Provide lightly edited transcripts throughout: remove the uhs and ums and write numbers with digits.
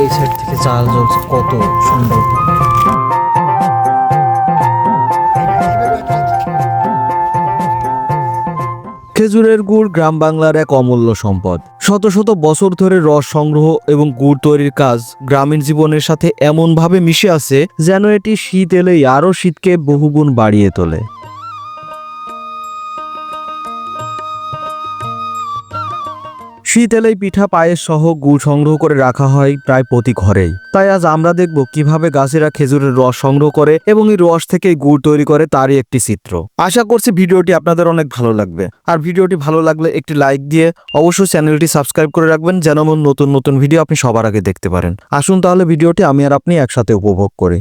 এই সাইড থেকে চাল জ্বলছে কত সুন্দর। খেজুরের গুড় গ্রাম বাংলার এক অমূল্য সম্পদ। শত শত বছর ধরে রস সংগ্রহ এবং গুড় তৈরির কাজ গ্রামীণ জীবনের সাথে এমনভাবে মিশে আছে যেন এটি শীত এলেই আরও শীতকে বহুগুণ বাড়িয়ে তোলে। শীত এলেই পিঠা পায়েস সহ গুড় সংগ্রহ করে রাখা হয় প্রায় প্রতি ঘরেই। তাই আজ আমরা দেখব কিভাবে গাছেরা খেজুরের রস সংগ্রহ করে এবং এই রস থেকে গুড় তৈরি করে তারই একটি চিত্র। আশা করছি ভিডিওটি আপনাদের অনেক ভালো লাগবে। আর ভিডিওটি ভালো লাগলে একটি লাইক দিয়ে অবশ্যই চ্যানেলটি সাবস্ক্রাইব করে রাখবেন যেন নতুন নতুন ভিডিও আপনি সবার আগে দেখতে পারেন। আসুন তাহলে ভিডিওটি আমি আর আপনি একসাথে উপভোগ করি।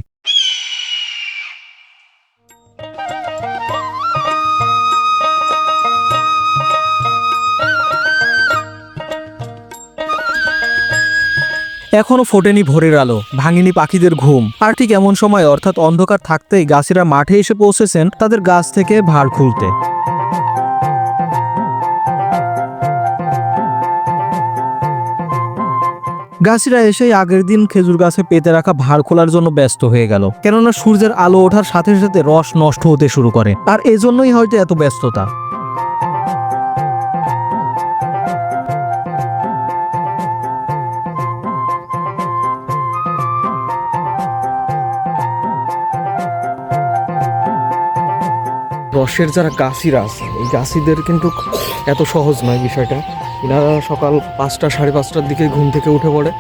এখনো ফোটেনি ভোরের আলো, ভাঙিনি পাখিদের ঘুম। আর ঠিক এমন সময় অর্থাৎ অন্ধকার থাকতেই গাছেরা মাঠে এসে পৌঁছেছেন তাদের গাছ থেকে ভাড় খুলতে। গাছিরা এসেই আগের দিন খেজুর গাছে পেতে রাখা ভাড় খোলার জন্য ব্যস্ত হয়ে গেল, কেননা সূর্যের আলো ওঠার সাথে সাথে রস নষ্ট হতে শুরু করে। আর এজন্যই হয়তো এত ব্যস্ততা। রসের যারা গাছিরা আছে এই গাছিদের কিন্তু এত সহজ নয় বিষয়টা। এনারা সকাল 5টা 5:30টার দিকে ঘুম থেকে উঠে পড়ে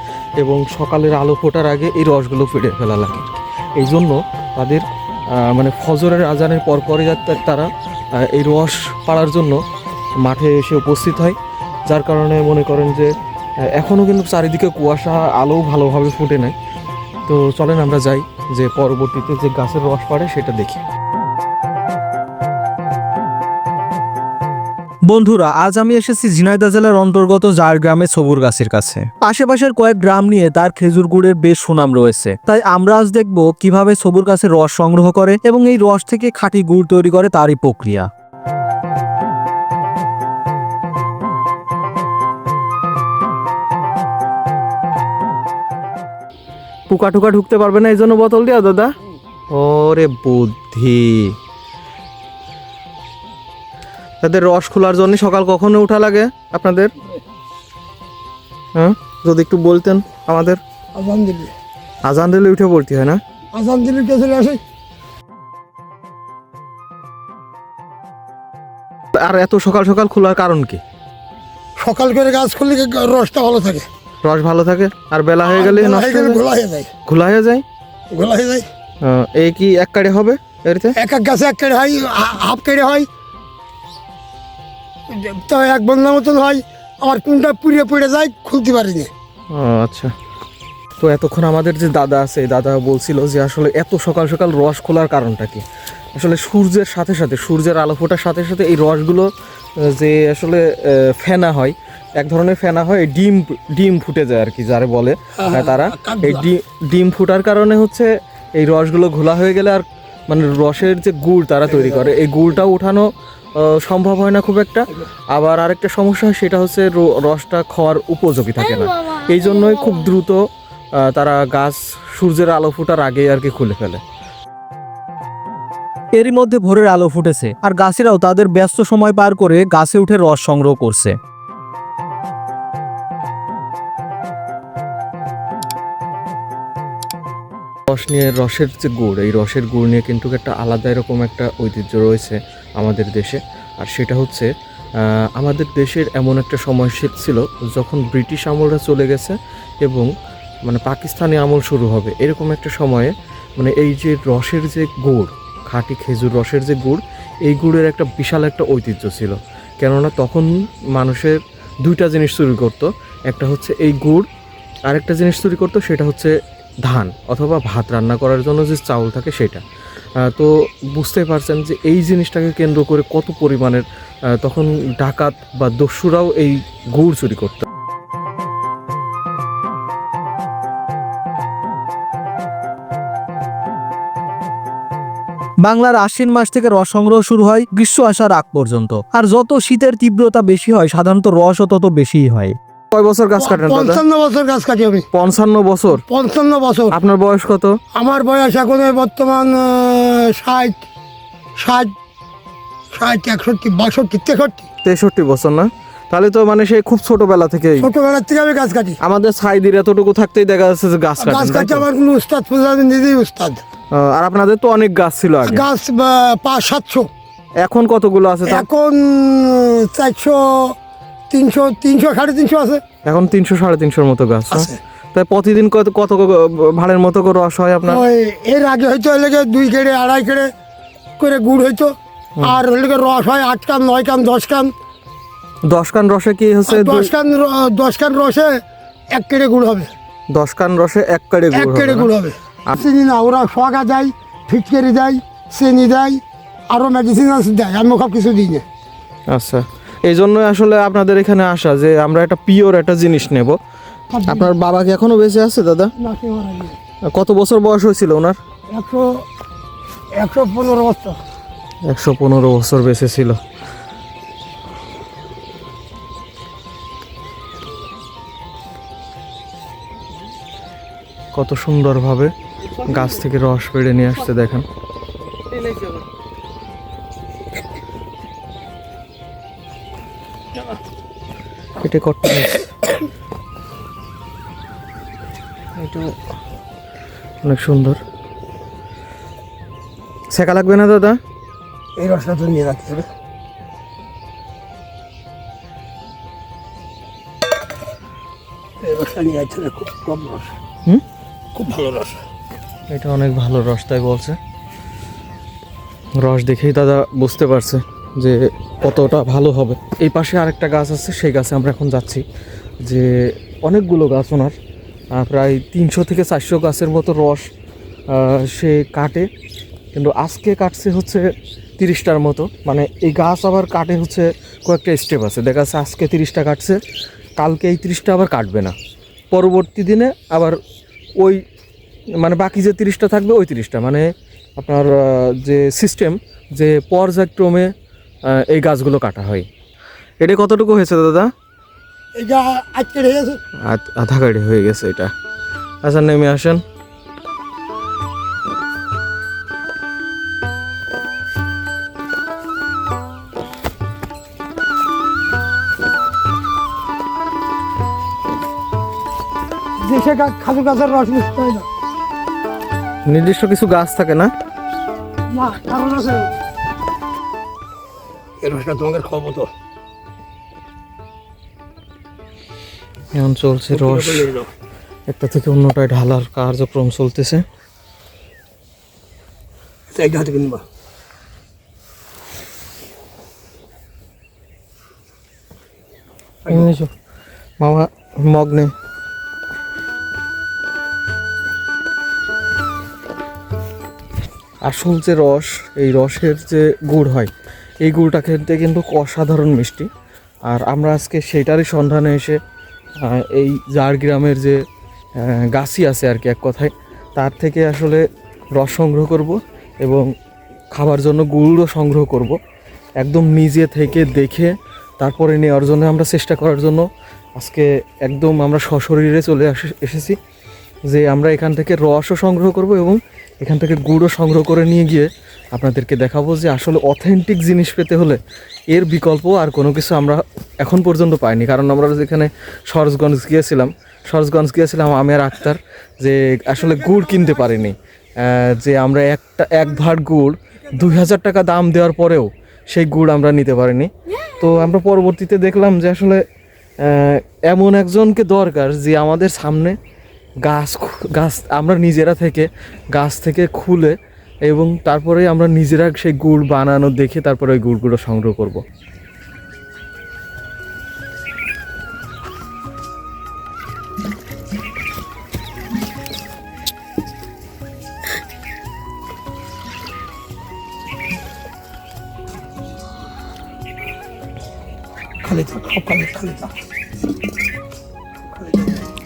এবং সকালের আলো ফোটার আগে এই রসগুলো পেড়ে ফেলা লাগে। এই জন্য তাদের মানে ফজরের আজানের পরপরই তারা এই রস পাড়ার জন্য মাঠে এসে উপস্থিত হয়। যার কারণে মনে করেন যে এখনও কিন্তু চারিদিকে কুয়াশা, আলো ভালোভাবে ফুটে নেয়। তো চলেন আমরা যাই, যে পরবর্তীতে যে গাছের রস পাড়ে সেটা দেখি। বন্ধুরা, আজ আমি এসেছি ঝিনাইদহ জেলার অন্তর্গত জার গ্রামে সবুর গাছের কাছে। আশেপাশের কয়েক গ্রাম নিয়ে তার খেজুর গুড়ের বেশ সুনাম রয়েছে। তাই আমরা আজ দেখব কিভাবে সবুর গাছের রস সংগ্রহ করে এবং এই রস থেকে খাঁটি গুড় তৈরি করে তারই প্রক্রিয়া। পোকা টুকা ঢুকতে পারবে না এই জন্য বোতল দিয়া দাদা। ওরে বুদ্ধি। তাদের রস খোলার জন্য সকাল কখনো উঠা লাগে আপনাদের? হ্যাঁ, যদি একটু বলতেন আমাদের। আজান দিলে উঠে পড়তে হয় না? আজান দিলে কে চলে আসে। আর এত সকাল সকাল খোলার কারণ কি? সকাল করে গাছ খুললে রসটা ভালো থাকে, রস ভালো থাকে। আর বেলা হয়ে গেলে ঘোলা হয়ে যায়। ঘোলা হয়ে যায়, ঘোলা হয়ে যায়। এই কি এক কাড়ে হবে? এরতে এক এক গাছে এক কেড়ে হয়, হাফ কেড়ে হয়, তো এক বন্ধা মতন হয়। আমার কোনটা পুড়িয়ে পড়ে যায়, খুলতে পারিনি। আচ্ছা। তো এতক্ষণ আমাদের যে দাদা আছে, দাদা বলছিল যে আসলে এত সকাল সকাল রস খোলার কারণটা কি। আসলে সূর্যের সাথে সাথে, সূর্যের আলো ফোটার সাথে সাথে এই রসগুলো যে আসলে ফেনা হয়, এক ধরনের ফেনা হয়, ডিম ফুটে যায় আর কি যারে বলে তারা। এই ডিম ফুটার কারণে হচ্ছে এই রসগুলো ঘোলা হয়ে গেলে আর মানে রসের যে গুড় তারা তৈরি করে, এই গুড়টা উঠানো সম্ভব হয় না খুব একটা। আবার আরেকটা সমস্যা হয়, সেটা হচ্ছে রসটা খাওয়ার উপযোগী থাকে না। এই জন্যই খুব দ্রুত তারা গাছ সূর্যের আলো ফোটার আগেই আর কি খুলে ফেলে। এরই মধ্যে ভোরের আলো ফুটেছে আর গাছেরাও তাদের ব্যস্ত সময় পার করে গাছে উঠে রস সংগ্রহ করছে। রসের যে গুড়, এই রসের গুড় নিয়ে কিন্তু একটা আলাদা এরকম একটা ঐতিহ্য রয়েছে আমাদের দেশে। আর সেটা হচ্ছে আমাদের দেশের এমন একটা সময় ছিল যখন ব্রিটিশ আমলরা চলে গেছে এবং মানে পাকিস্তানি আমল শুরু হবে, এরকম একটা সময়ে মানে এই যে রসের যে গুড়, খাঁটি খেজুর রসের যে গুড়, এই গুড়ের একটা বিশাল একটা ঐতিহ্য ছিল। কেননা তখন মানুষের দুইটা জিনিস চুরি করতো, একটা হচ্ছে এই গুড়, আরেকটা জিনিস চুরি করতো সেটা হচ্ছে ধান অথবা ভাত রান্না করার জন্য যে চাউল থাকে সেটা। তো বুঝতেই পারছেন যে এই জিনিসটাকে কেন্দ্র করে কত পরিমাণের তখন ডাকাত বা দস্যুরাও এই গুড় চুরি করত। বাংলার আশ্বিন মাস থেকে রস সংগ্রহ শুরু হয় গ্রীষ্ম আসার আগ পর্যন্ত। আর যত শীতের তীব্রতা বেশি হয় সাধারণত রসও তত বেশিই হয়। কয় বছর গাছ কাটেন দাদা? 55 বছর গাছ কাটি আমি। 55 বছর? 55 বছর। আপনার বয়স কত? আমার বয়স এখন বর্তমান 60 61 62 63। 63 বছর না? তাহলে তো মানে সেই খুব ছোটবেলা থেকেই, ছোটবেলার থেকে আমি গাছ কাটি। আমাদের সাইদির এতটুকু থাকতেই দেখা যাচ্ছে যে গাছ গাছ কাটেন, তাই কাটতে তো? আমার কোনো উস্তাদ ফুস্তাদ, আমি নিজেই উস্তাদ। আর আপনাদের তো অনেক গাছ ছিল আগে। গাছ 500-700। এখন কতগুলো আছে তা? এখন 400 300 300 350 আছে। এখন 300 350 মতো গাছ না? আছে। তাই প্রতিদিন কত কত ভাড়ের মতো করে রস হয় আপনার? ওই এর আগে হয়তো লেগে 2 কেড়ে 2.5 কেড়ে করে গুড় হইতো, আর লেগে রস হয় 8 কান 9 কান 10 কান। 10 কান রসে কি হচ্ছে? 10 কান রসে 1 কেড়ে গুড় হবে। 10 কান রসে 1 কাড়ি 1 গুড় কেড়ে হবে গুড় না? হবে। চিনি না, ওরা সোয়াগা দেয়, ফিটকেরি দেয়, চিনি দেয়, আরও মেডিসিন দেয়, আমি সব কিছু দিই না। আচ্ছা, এই জন্যই আসলে আপনাদের এখানে আসা, যে আমরা একটা পিওর একটা জিনিস নেব। আপনার বাবা কি এখনো বেঁচে আছে দাদা? না, সে মারা গেছে। কত বছর বয়স হয়েছিল ওনার? 115 বছর। 115 বছর বেঁচে ছিল। কত সুন্দরভাবে গাছ থেকে রস পেড়ে নিয়ে আসছে দেখেন। এটা করতে এটা অনেক সুন্দর। শেখা লাগবে না দাদা? এই রসটা তো নিয়ে রাখতে হবে। এই রসটা নিয়ে আসতে হবে, খুব কম রস। খুব ভালো রস। এটা অনেক ভালো রস, তাই বলছে। রস দেখেই দাদা বুঝতে পারছে যে কতটা ভালো হবে। এই পাশে আরেকটা গাছ আছে, সেই গাছে আমরা এখন যাচ্ছি। যে অনেকগুলো গাছ ওনার, প্রায় 300 থেকে 400 গাছের মতো রস সে কাটে, কিন্তু আজকে কাটছে হচ্ছে 30টার মতো। মানে এই গাছ আবার কাটে হচ্ছে কয়েকটা স্টেপ আছে, দেখা যাচ্ছে আজকে 30টা কাটছে, কালকে এই 30টা আবার কাটবে না, পরবর্তী দিনে আবার ওই মানে বাকি যে 30টা থাকবে ওই 30টা, মানে আপনার যে সিস্টেম, যে পর্যায়ক্রমে এই গাছগুলো কাটা হয়। এটা কতটুকু হয়েছে দাদা? এটা আজকে হয়ে গেছে। আধা গাড়ি হয়ে গেছে এটা। আচ্ছা, নেমে আসেন। দেশে খাজু গাছের রস মিশতে হয় না। নির্দিষ্ট কিছু গাছ থাকে না? না, কারণ আছে। এই রসটা তোমাকে খাওয়াবো তো। এখন চলছে রস একটা থেকে অন্যটায় ঢালার কার্যক্রম চলতেছে। এইটা হাতে কিনবা। মামা মগ্নে আসল যে রস, এই রসের যে গুড় হয়, এই গুড়টা খেতে কিন্তু অসাধারণ মিষ্টি। আর আমরা আজকে সেইটারই সন্ধানে এসে এই ঝাড়গ্রামের যে গাছি আছে আর কি, এক কথায়, তার থেকে আসলে রস সংগ্রহ করব এবং খাবার জন্য গুড়ও সংগ্রহ করব। একদম নিজে থেকে দেখে তারপরে নেওয়ার জন্য আমরা চেষ্টা করার জন্য আজকে একদম আমরা সশরীরে চলে এসেছি, যে আমরা এখান থেকে রসও সংগ্রহ করব এবং এখান থেকে গুড়ও সংগ্রহ করে নিয়ে গিয়ে আপনাদেরকে দেখাবো যে আসলে অথেন্টিক জিনিস পেতে হলে এর বিকল্প আর কোনো কিছু আমরা এখন পর্যন্ত পাইনি। কারণ আমরা যেখানে সরজগঞ্জ গিয়েছিলাম আমি আর আক্তার, যে আসলে গুড় কিনতে পারিনি, যে আমরা এক ভাঁড় গুড় 2000 টাকা দাম দেওয়ার পরেও সেই গুড় আমরা নিতে পারিনি। তো আমরা পরবর্তীতে দেখলাম যে আসলে এমন একজনকে দরকার যে আমাদের সামনে গাছ আমরা নিজেরা থেকে গাছ থেকে খুলে এবং তারপরে আমরা নিজেরা সেই গুড় বানানো দেখে তারপরে ওই গুড়গুলো সংগ্রহ করব।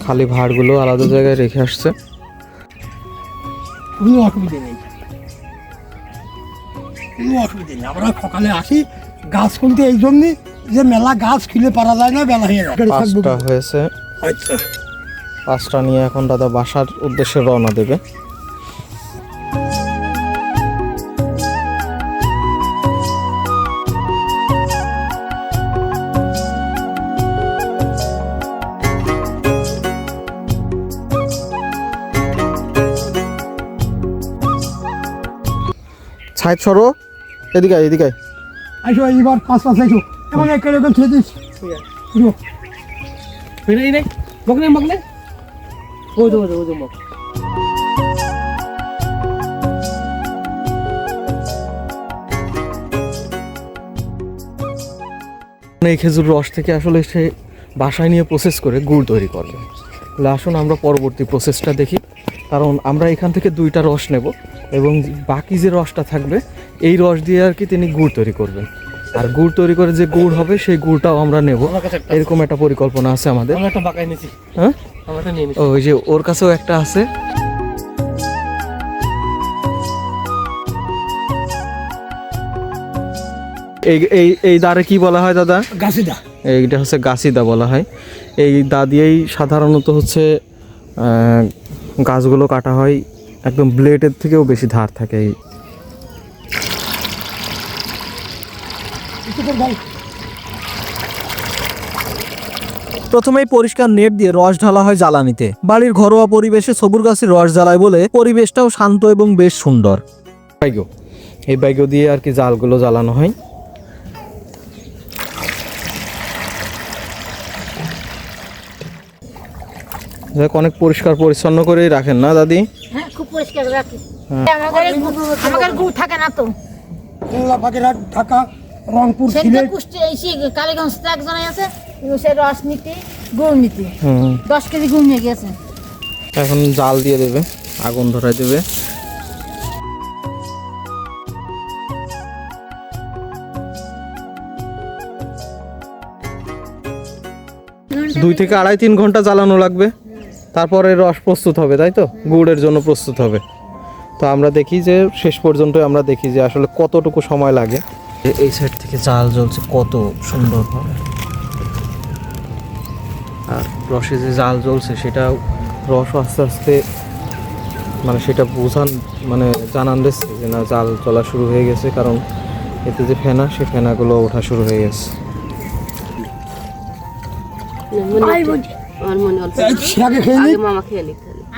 খালি ভাঁড়গুলো আলাদা জায়গায় রেখে আসছে। কোনো অসুবিধা নেই, কোনো অসুবিধা নেই। আমরা সকালে আসি গাছ খুলতে এই জন্যে যে মেলা গাছ খুলে পারা যায় না, বেলা হয়ে যায়। 5টা হয়েছে। আচ্ছা 5টা নিয়ে এখন দাদা বাসার উদ্দেশ্যে রওনা দেবে। ছাইদ সরো, এদিকে আয়, এদিকে আয়। আসো এইবার 5 আসো এবং একেবারে খেয়ে this. Ini ini, magne magne. Oh, do mak. এই খেজুর রস থেকে আসলে সে বাসায় নিয়ে প্রসেস করে গুড় তৈরি করবে। তাহলে আসুন আমরা পরবর্তী প্রসেসটা দেখি, কারণ আমরা এখান থেকে 2টা রস নেব এবং বাকি যে রসটা থাকবে এই রস দিয়ে আর কি তিনি গুড় তৈরি করবেন। আর গুড় তৈরি করে যে গুড় হবে সেই গুড়টাও আমরা নেব, এরকম একটা পরিকল্পনা আছে আমাদের। আমরা একটা বাকাই নিছি। হ্যাঁ, আমরা একটা নিয়ে নিছি। ওই যে ওর কাছেও একটা আছে। এই এই এই দাঁড়ে কি বলা হয় দাদা? গাছিদা। এইটা হচ্ছে গাছিদা বলা হয়। এই দা দিয়েই সাধারণত হচ্ছে গাছগুলো কাটা হয়, একদম ব্লেডের থেকেও বেশি ধার থাকে। এই প্রথমেই পরিষ্কার নেট দিয়ে রস ঢালা হয় জ্বালানিতে। বাড়ির ঘরোয়া পরিবেশে সবুর গাছের রস জ্বালায় বলে পরিবেশটাও শান্ত এবং বেশ সুন্দর। এই বাইগো দিয়ে আর কি জালগুলো জ্বালানো হয়। অনেক পরিষ্কার পরিচ্ছন্ন করেই রাখেন না দাদি? হ্যাঁ, খুব পরিষ্কার রাখি। আমাদের গুড় থাকে না তো। খুলনা, বাগেরহাট, ঢাকা, রংপুর, সেটা সিলেট। কুষ্টি এই কালীগঞ্জ একজন আছে, সে রস নিতে গুড় নিতে 10 কেজি গুড় নিয়ে গেছে। এখন জাল দিয়ে দেবে, আগুন ধরাই দেবে। দুই থেকে 2.5-3 ঘন্টা জ্বালানো লাগবে, তারপরে রস প্রস্তুত হবে, তাই তো? গুড়ের জন্য প্রস্তুত হবে। তো আমরা দেখি যে শেষ পর্যন্ত আমরা দেখি যে আসলে কতটুকু সময় লাগে। এই সাইড থেকে জাল জ্বলছে কত সুন্দরভাবে, আর রসে যে জাল জ্বলছে সেটা রসও আস্তে আস্তে মানে সেটা জানান দিচ্ছে যে না জাল জ্বলা শুরু হয়ে গেছে, কারণ এতে যে ফেনা, সেই ফেনাগুলো ওঠা শুরু হয়ে গেছে।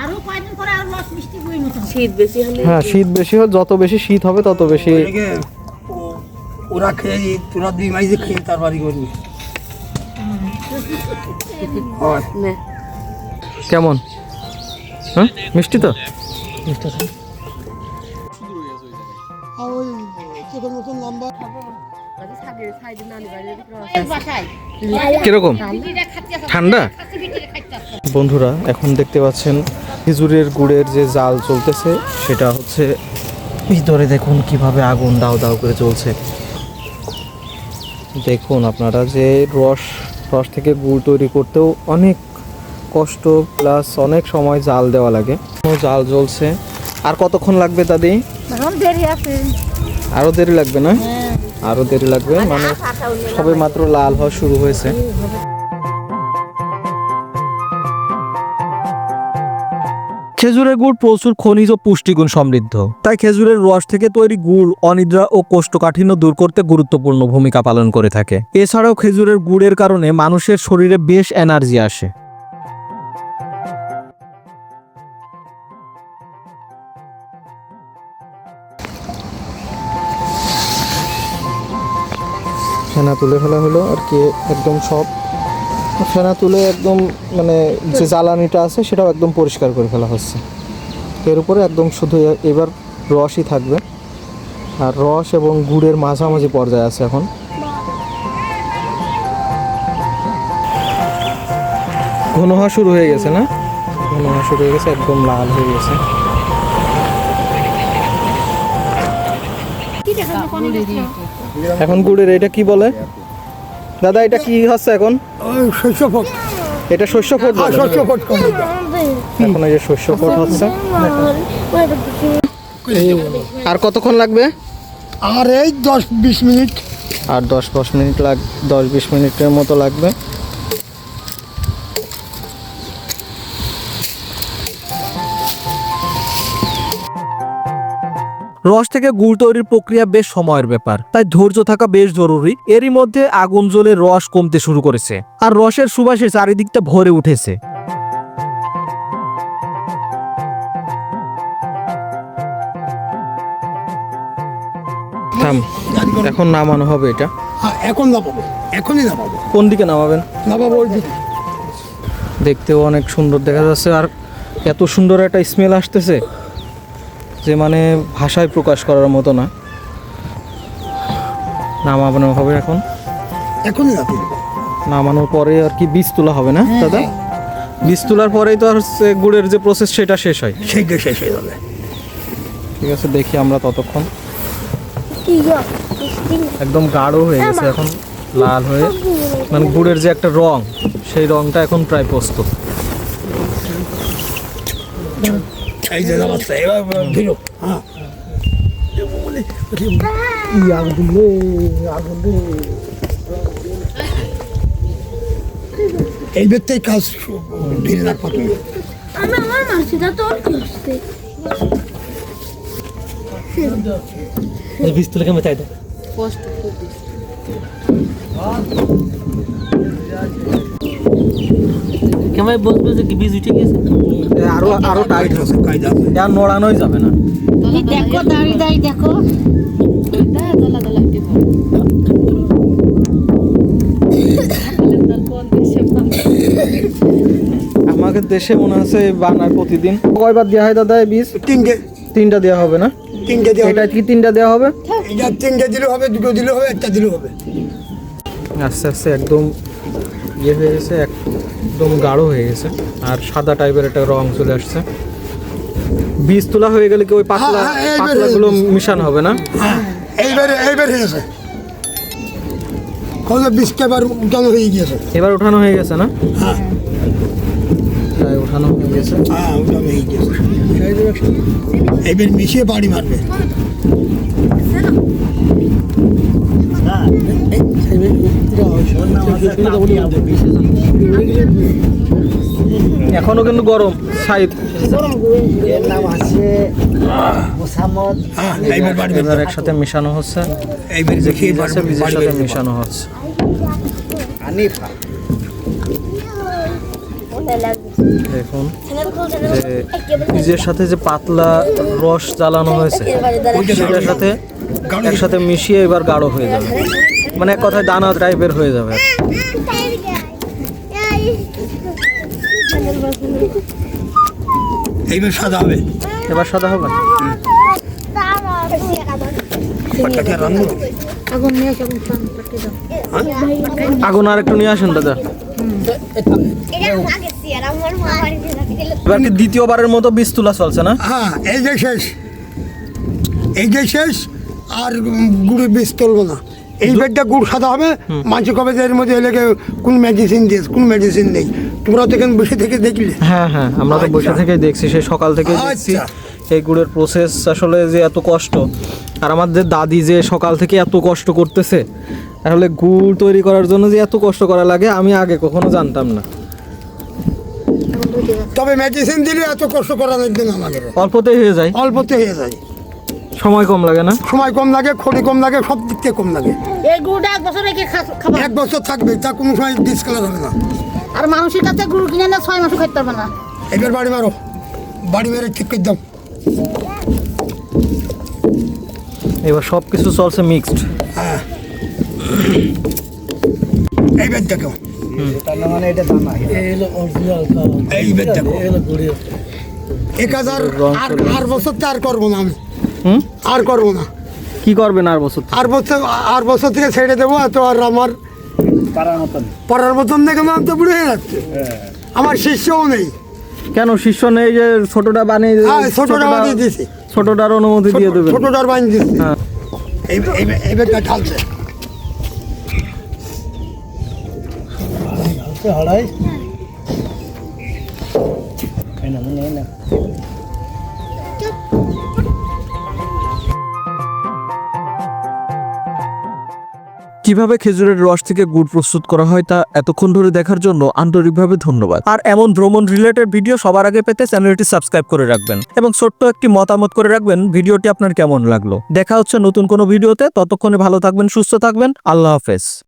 আরো কয়েকদিন পরে আর রস মিষ্টি গুড় মতো। হ্যাঁ, শীত বেশি হয়, যত বেশি শীত হবে তত বেশি। ওরা খেয়ে তোরা 2 মাইজে খেয়ে তার বাড়ি করবি। কেমন? হ্যাঁ, মিষ্টি তো। আর ওই চেকের মতন লম্বা বাসায় কিরকম ঠান্ডা? বন্ধুরা এখন দেখতে পাচ্ছেন খেজুরের গুড়ের যে জাল চলতেছে, সেটা হচ্ছে ভিতরে দেখুন কিভাবে আগুন দাও দাও করে চলছে। দেখুন আপনারা যে রস থেকে গুড় তৈরি করতেও অনেক কষ্ট প্লাস অনেক সময় জাল দেওয়া লাগে। জাল জ্বলছে। আর কতক্ষণ লাগবে দাদি? এখন দেরি আছে। আরো দেরি লাগবে না? আরো দেরি লাগবে, মানে সবে মাত্র লাল হওয়া শুরু হয়েছে। খেজুরের গুড় প্রচুর খনিজ ও পুষ্টিগুণ সমৃদ্ধ, তাই খেজুরের রস থেকে তৈরি গুড় অনিদ্রা ও কোষ্ঠকাঠিন্য দূর করতে গুরুত্বপূর্ণ ভূমিকা পালন করে থাকে। এছাড়াও খেজুরের গুড়ের কারণে মানুষের শরীরে বেশ এনার্জি আসে। ফেনা তুলে ফেলা হলো আর কি, একদম সব ফেনা তুলে একদম যে জ্বালানিটা আছে সেটাও একদম পরিষ্কার করে ফেলা হচ্ছে। এর উপরে একদম শুধু এবার রসই থাকবে, আর রস এবং গুড়ের মাঝামাঝি পর্যায়ে আছে এখন। ঘন হওয়া শুরু হয়ে গেছে না? ঘন হওয়া শুরু হয়ে গেছে, একদম লাল হয়ে গেছে। এখন গুড়ের এটা কি বলে দাদা? এটা কি হচ্ছে এখন? শস্য ফট। এটা শস্য ফট বলে? শস্য ফট করে এখন এই যে শস্য ফট হচ্ছে। আর কতক্ষণ লাগবে? আর এই 10-20 মিনিট। আর 10-20 মিনিটের মতো লাগবে। রস থেকে গুড় তৈরির প্রক্রিয়া বেশ সময়ের ব্যাপার, তাই ধৈর্য থাকা বেশ জরুরি। এরই মধ্যে আগুন জ্বলে রস কমতে শুরু করেছে আর রসের সুবাসে চারিদিকটা ভরে উঠেছে। থাম, এখন নামানো হবে এটা। হ্যাঁ এখন নামাবো, এখনই নামাবো। কোন দিকে নামাবেন? নামাবো ওই দিকে। দেখতেও অনেক সুন্দর দেখা যাচ্ছে, আর এত সুন্দর একটা স্মেল আসতেছে যে মানে ভাষায় প্রকাশ করার মতো না। নামানো হবে এখন। এখনই নামাবো। নামানোর পরে আর কি বীজ তোলা হবে না দাদা? বীজ তোলার পরেই তো আর হচ্ছে গুড়ের যে প্রসেস সেটা শেষ হয়। সেইটা শেষ হয়ে যাবে। ঠিক আছে, দেখি আমরা ততক্ষণ। একদম গাঢ় হয়ে গেছে এখন, লাল হয়ে, মানে গুড়ের যে একটা রং, সেই রংটা এখন প্রায় প্রস্তুত। এই যে নামাচ্ছে, এবার ধীরো। হ্যাঁ এই ব্যক্তিই কাজ ধীরে রাখবো তুমি। আমার মাসিটা তোর কি হচ্ছে? বীজ তুলে কেমন চাই দাও। কেমন বলবো যে বীজ উঠে গেছে? আরো টাইট হচ্ছে, কায়দা আর নড়ানোই যাবে না। দেখো দাঁড়িয়ে দেখো। আমাদের দেশে মনে আছে বানায় প্রতিদিন। কয়বার দেওয়া হয় দাদা এই বীজ? তিনটা দেওয়া হবে না? তিনটে দিয়ে এটা কি তিনটা দেওয়া হবে? এটা তিনটে দিলে হবে, দুটো দিলে হবে, একটা দিলে হবে। আস্তে আস্তে একদম ইয়ে হয়ে গেছে, একদম গাঢ় হয়ে গেছে, আর সাদা টাইপের একটা রং চলে আসছে। বীজ তোলা হয়ে গেলে কি ওই পাতলাগুলো মিশানো হবে না? হ্যাঁ এইবার হয়েছে। কত বীজটা এবার উঠানো হয়ে গিয়েছে। এবার উঠানো হয়ে গেছে না? হ্যাঁ প্রায় উঠানো হয়ে গেছে। হ্যাঁ উঠানো হয়ে গিয়েছে। এইবার মিশিয়ে বাড়ি মারবে। এখনো কিন্তু গরম সাইড। হ্যাঁ এইবার বাড়ি মারবে। এবার একসাথে মেশানো হচ্ছে, এইবার যে মিশিয়ে বীজ আছে বীজের সাথে মেশানো হচ্ছে। দেখুন যে বীজের সাথে যে পাতলা রস জ্বালানো হয়েছে সেটার সাথে একসাথে মিশিয়ে এবার গাঢ় হয়ে যাবে, মানে এক কথায় দানা টাইপের হয়ে যাবে। এইবার সাদা হবে। এবার সাদা হবে। আগুন নিয়ে এসে আগুন আর একটু নিয়ে আসেন দাদা। এবার কি দ্বিতীয়বারের মতো বীজ তোলা চলছে না? হ্যাঁ এই যে শেষ, এই যে শেষ, আর গুড়ের বীজ তুলবো না। এই বেডটা গুড় সাদা হবে। মানুষ কবে যে এর মধ্যে এলাকে কোন মেডিসিন দিস, কোন মেডিসিন নেই। তোমরা তো এখানে বসে থেকে দেখলে। হ্যাঁ হ্যাঁ, আমরা তো বসে থেকেই দেখছি, সেই সকাল থেকে দেখছি এই গুড়ের প্রসেস আসলে যে এত কষ্ট। আর আমাদের দাদি যে সকাল থেকে এত কষ্ট করতেছে, আসলে গুড় তৈরি করার জন্য যে এত কষ্ট করা লাগে আমি আগে কখনো জানতাম না। তবে মেডিসিন দিলে এত কষ্ট করা লাগবে না আমাদের। অল্পতেই হয়ে যায়, অল্পতে হয়ে যায়, সময় কম লাগে না? সময় কম লাগে, খড়ি কম লাগে, সব দিক থেকে কম লাগে। এই গুড়টা 1 বছর রেখে খাবো। 1 বছর থাকবে, তা কোনো সময় ডিসকালার হবে না। আর মানুষের কাছে গুড় কিনে না 6 মাসও খাইতে পারবে না। এবার বাড়ি মারো, বাড়ি মেরে ঠিক করে দাও। এবার সব কিছু চলছে মিক্সড। হ্যাঁ এইবার দেখো, এইবার দেখো। 1000 আর বছর তো আর করবো না আমি। আর করবো না। কি করবেন আর বছর? আর বছর থেকে ছেড়ে দেবো। এত আর আমার পারার মতন দেখে আমি তো বুড়ো হয়ে যাচ্ছে। আমার শিষ্যও নেই। কেন শিষ্য নেই? যে ছোটটা বানিয়ে ছোটটা বানিয়ে দিয়েছি, ছোটটার অনুমতি দিয়ে দেবেন। ছোটটার বানিয়ে দিয়েছি। হ্যাঁ এইবার ঢালছে। কিভাবে খেজুরের রস থেকে গুড় প্রস্তুত করা হয় তা এতক্ষণ ধরে দেখার জন্য আন্তরিকভাবে ধন্যবাদ। আর এমন ভ্রমণ রিলেটেড ভিডিও সবার আগে পেতে চ্যানেলটি সাবস্ক্রাইব করে রাখবেন এবং ছোট্ট একটি মতামত করে রাখবেন ভিডিওটি আপনার কেমন লাগলো। দেখা হচ্ছে নতুন কোনো ভিডিওতে, ততক্ষণে ভালো থাকবেন, সুস্থ থাকবেন, আল্লাহ হাফেজ।